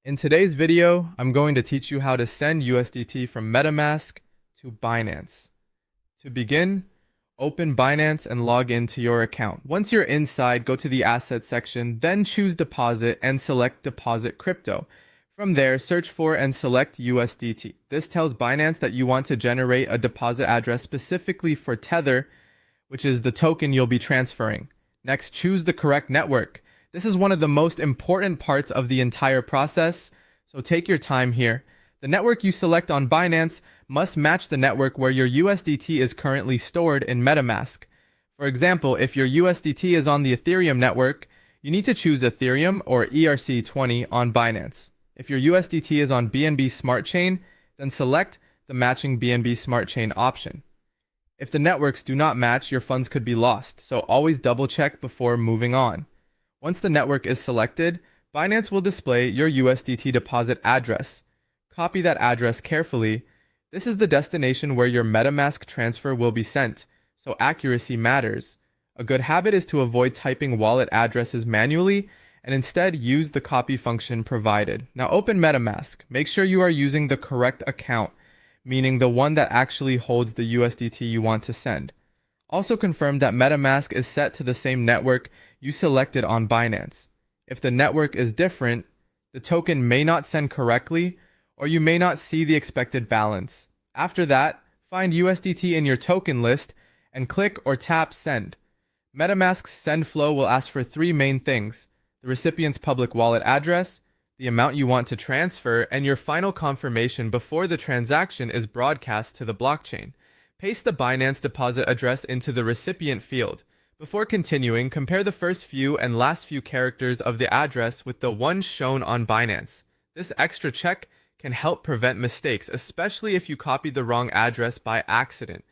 In today's video, I'm going to teach you how to send USDT from Metamask to Binance. To begin, open Binance and log into your account. Once you're inside, go to the Assets section, then choose Deposit and select Deposit Crypto. From there, search for and select USDT. This tells Binance that you want to generate a deposit address specifically for Tether, which is the token you'll be transferring. Next, choose the correct network. This is one of the most important parts of the entire process, so take your time here. The network you select on Binance must match the network where your USDT is currently stored in Metamask. For example, if your USDT is on the Ethereum network, you need to choose Ethereum or ERC20 on Binance. If your USDT is on BNB Smart Chain, then select the matching BNB Smart Chain option. If the networks do not match, your funds could be lost, so always double check before moving on. Once the network is selected, Binance will display your USDT deposit address. Copy that address carefully. This is the destination where your Metamask transfer will be sent, so accuracy matters. A good habit is to avoid typing wallet addresses manually and instead use the copy function provided. Now open Metamask. Make sure you are using the correct account, meaning the one that actually holds the USDT you want to send. Also confirm that Metamask is set to the same network you selected on Binance. If the network is different, the token may not send correctly, or you may not see the expected balance. After that, find USDT in your token list and click or tap Send. Metamask's send flow will ask for three main things: the recipient's public wallet address, the amount you want to transfer, and your final confirmation before the transaction is broadcast to the blockchain. Paste the Binance deposit address into the recipient field. Before continuing, compare the first few and last few characters of the address with the ones shown on Binance. This extra check can help prevent mistakes, especially if you copied the wrong address by accident.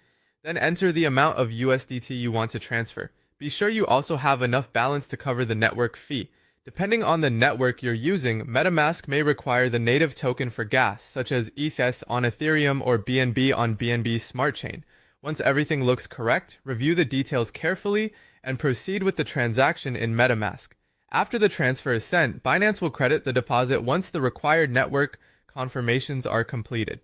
Then enter the amount of USDT you want to transfer. Be sure you also have enough balance to cover the network fee. Depending on the network you're using, Metamask may require the native token for gas, such as ETH on Ethereum or BNB on BNB Smart Chain. Once everything looks correct, review the details carefully and proceed with the transaction in Metamask. After the transfer is sent, Binance will credit the deposit once the required network confirmations are completed.